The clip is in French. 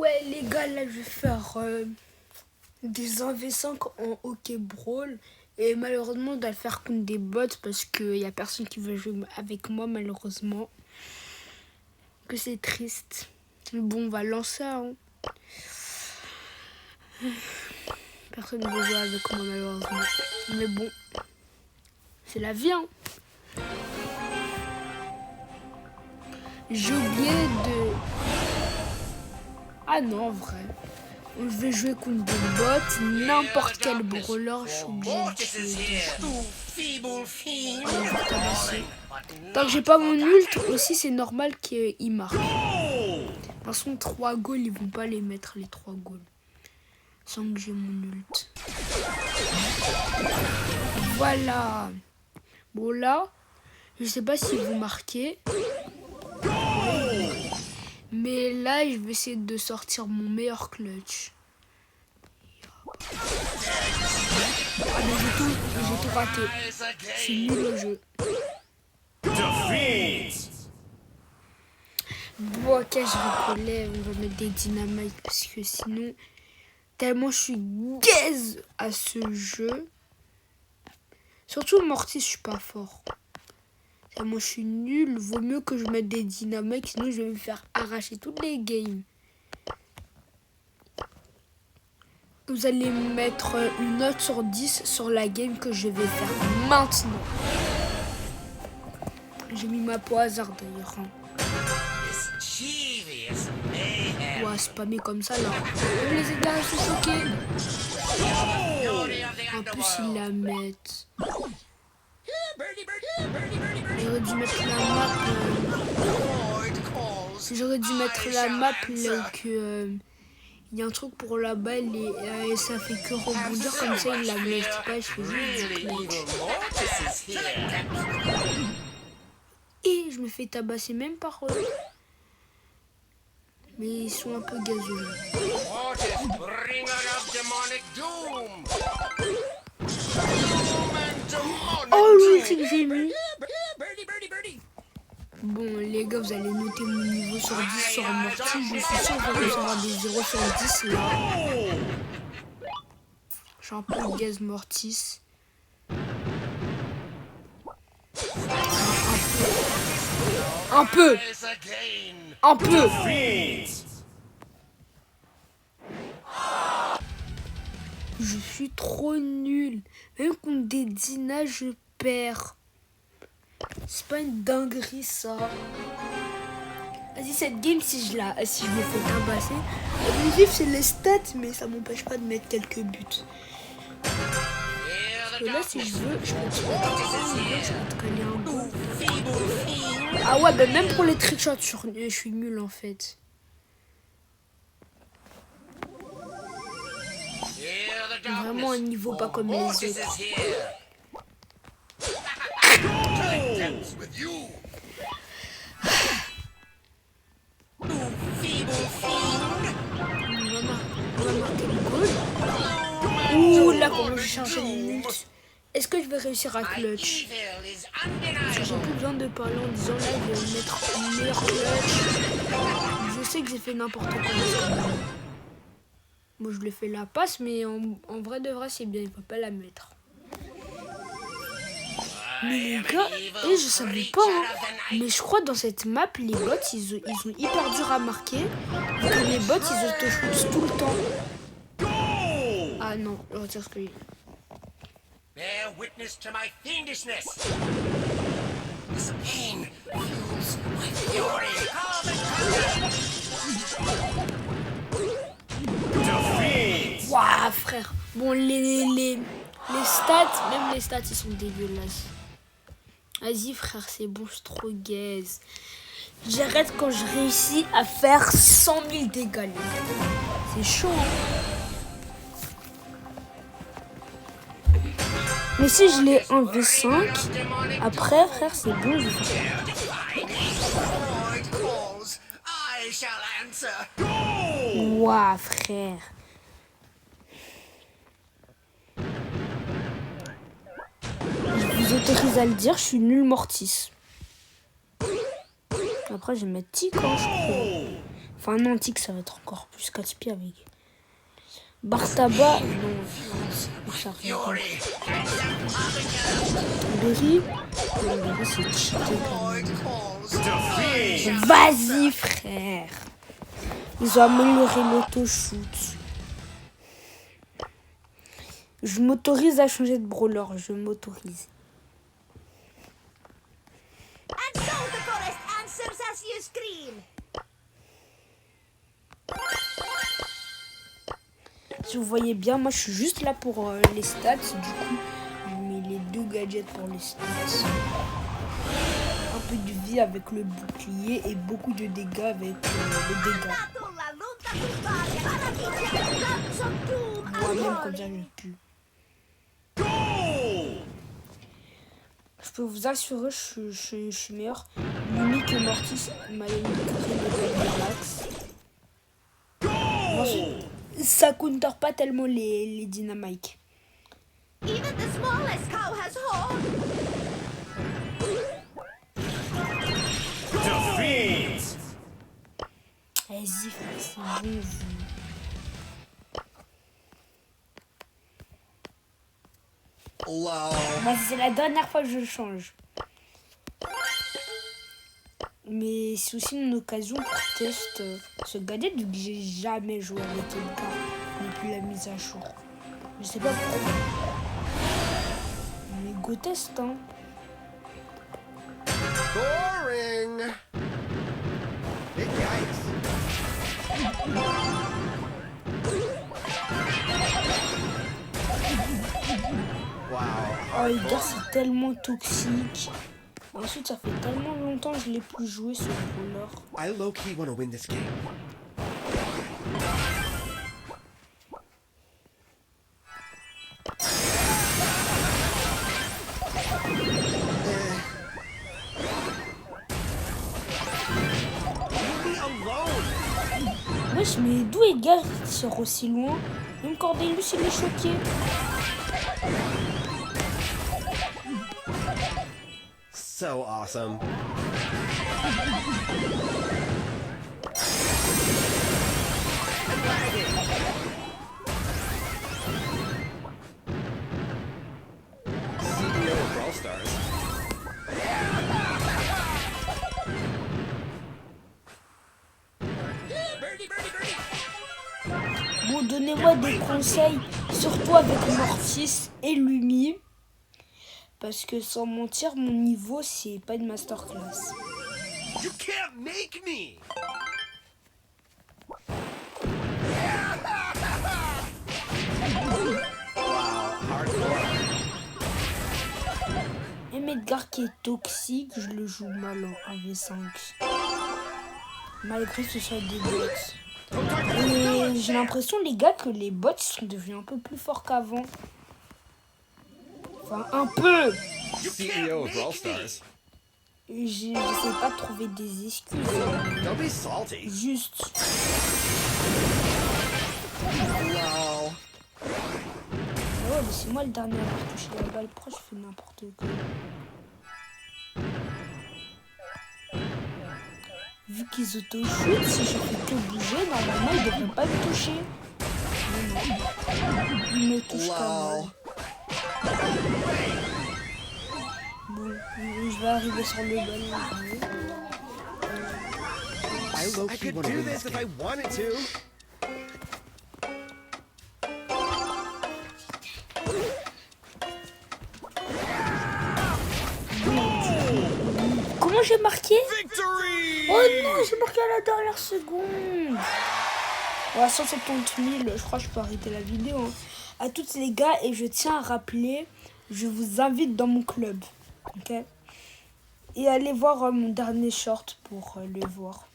Ouais les gars, là je vais faire des 1v5 en hockey brawl. Et malheureusement on doit le faire contre des bots parce qu'il n'y a personne qui veut jouer avec moi malheureusement. Que c'est triste. Bon, on va lancer hein. Personne ne veut jouer avec moi malheureusement. Mais bon, c'est la vie hein. J'ai oublié de... Ah non, en vrai. Je vais jouer contre des bots, n'importe quel brawler, je suis obligé de tuer. Tant que j'ai pas mon ult, aussi c'est normal qu'il marque. De toute façon, 3 goals, ils vont pas les mettre, les 3 goals. Sans que j'ai mon ult. Voilà. Bon là, je sais pas s'ils vont marquer. Mais là, je vais essayer de sortir mon meilleur clutch. Ah mais j'ai tout raté. C'est nul le jeu. Bon ok, je reconnais, on va mettre des dynamites parce que sinon, tellement je suis gaze à ce jeu. Surtout Mortis, je suis pas fort. Tellement je suis nul, vaut mieux que je mette des dynamites, sinon je vais me faire arracher toutes les games. Vous allez mettre une note sur 10 sur la game que je vais faire maintenant. J'ai mis ma peau au hasard d'ailleurs. Ouais, spammer comme ça là. Les gars, je suis choqué. En plus, ils la mettent. J'aurais dû mettre la map. J'aurais dû mettre la map là que. Il y a un truc pour la balle et ça fait que rebondir comme ça, il la met pas, je fais juste. Et je me fais tabasser même par eux. Mais ils sont un peu gazeux. Oh oui, c'est que j'ai mis. Bon les gars, vous allez noter mon niveau sur 10 sur Mortis. Je suis sûr que je vais recevoir des 0 sur 10 là. Je suis un peu gaz Mortis. Un peu. Je suis trop nul. Même contre des Dina, je perds. C'est pas une dinguerie ça. Vas-y, cette game, si je me fais tabasser, l'objectif c'est les stats, mais ça m'empêche pas de mettre quelques buts. Parce que là, si je veux, je peux te coller un goal. Ah ouais, bah même pour les trickshots, je suis nul en fait. Vraiment un niveau pas comme les autres. Ouh là, comment j'ai changé de minute. Est-ce que je vais réussir à clutch? Parce que j'ai plus besoin de parler en disant là, je vais mettre une meilleure clutch. Je sais que j'ai fait n'importe quoi. Moi, je lui ai fait la passe, mais en vrai de vrai, c'est bien, il ne faut pas la mettre. Mais les gars, je savais pas, hein, mais je crois dans cette map, les bots, ils sont hyper durs à marquer. Et que les bots, ils auto-shootent tout le temps. Ah non, je retire ce que j'ai dit. Bear witness to my fiendishness. This pain fuels my fury. Waouh, frère. Bon, les stats, même les stats, ils sont dégueulasses. Vas-y, frère, c'est bon, je suis trop gaze. J'arrête quand je réussis à faire 100 000 dégâts. C'est chaud, hein. Mais si je l'ai 1v5, après, frère, c'est bon, je vais faire. Waouh, frère. Je vous autorise à le dire, je suis nul Mortis. Après, je vais mettre Tic, hein, je crois. Enfin, non, Tic, ça va être encore plus casse-pied avec. Bartaba, non, ça rien. Berry, non, Berry, c'est cheaté quand même. Vas-y, frère. Ils ont amélioré l'autoshoot. Je m'autorise à changer de brawler, je m'autorise. And so the forest answers as you scream. Si vous voyez bien, moi je suis juste là pour les stats. Du coup, je mets les 2 gadgets pour les stats. Un peu de vie avec le bouclier et beaucoup de dégâts avec les dégâts. Moi-même quand j'arrive plus. Je peux vous assurer, je suis meilleur. L'unique Mortis m'a écrit le max. Ensuite, ça counter pas tellement les dynamiques. Even the smallest cow has horn. Vas-y, frère, c'est bon. Bah, c'est la dernière fois que je le change. Mais c'est aussi une occasion pour tester ce gadget vu que j'ai jamais joué avec quelqu'un depuis la mise à jour. Je sais pas pourquoi. Mais go test, hein. Boring. Hey, guys. Wow. Oh les gars, c'est tellement toxique. Ensuite, ça fait tellement longtemps que je l'ai plus joué ce brawler. I low-key want to win this game. Wesh, mais d'où Edgar il tire aussi loin? Même Cordelius, il est choqué. So awesome. CEO of Brawl Stars. Bon, donnez-moi des conseils, surtout avec Mortis et Lumi. Parce que sans mentir, mon niveau, c'est pas une masterclass. You can't make me. Wow, hardcore. Et Edgar qui est toxique, je le joue mal en 1v5. Malgré que ce soit des bots. Et j'ai l'impression, les gars, que les bots sont devenus un peu plus forts qu'avant. Enfin, un peu. CEO of Brawl Stars. J'essaie pas de trouver des excuses. Don't be salty. Juste. Wow. Ah ouais, mais c'est moi le dernier à avoir touché la balle. Pourquoi je fais n'importe quoi? Vu qu'ils auto-shoot, si je fais que bouger, normalement ils devraient pas me toucher. Mais non. Ils me touchent quand même. Bon, je vais arriver sur le ballon. I could do this if I wanted to. Comment j'ai marqué? Victory! Oh non, j'ai marqué à la dernière seconde. Bon, à 170 000, je crois que je peux arrêter la vidéo. Hein. À tous les gars, et je tiens à rappeler, je vous invite dans mon club. Ok? Et allez voir mon dernier short pour le voir.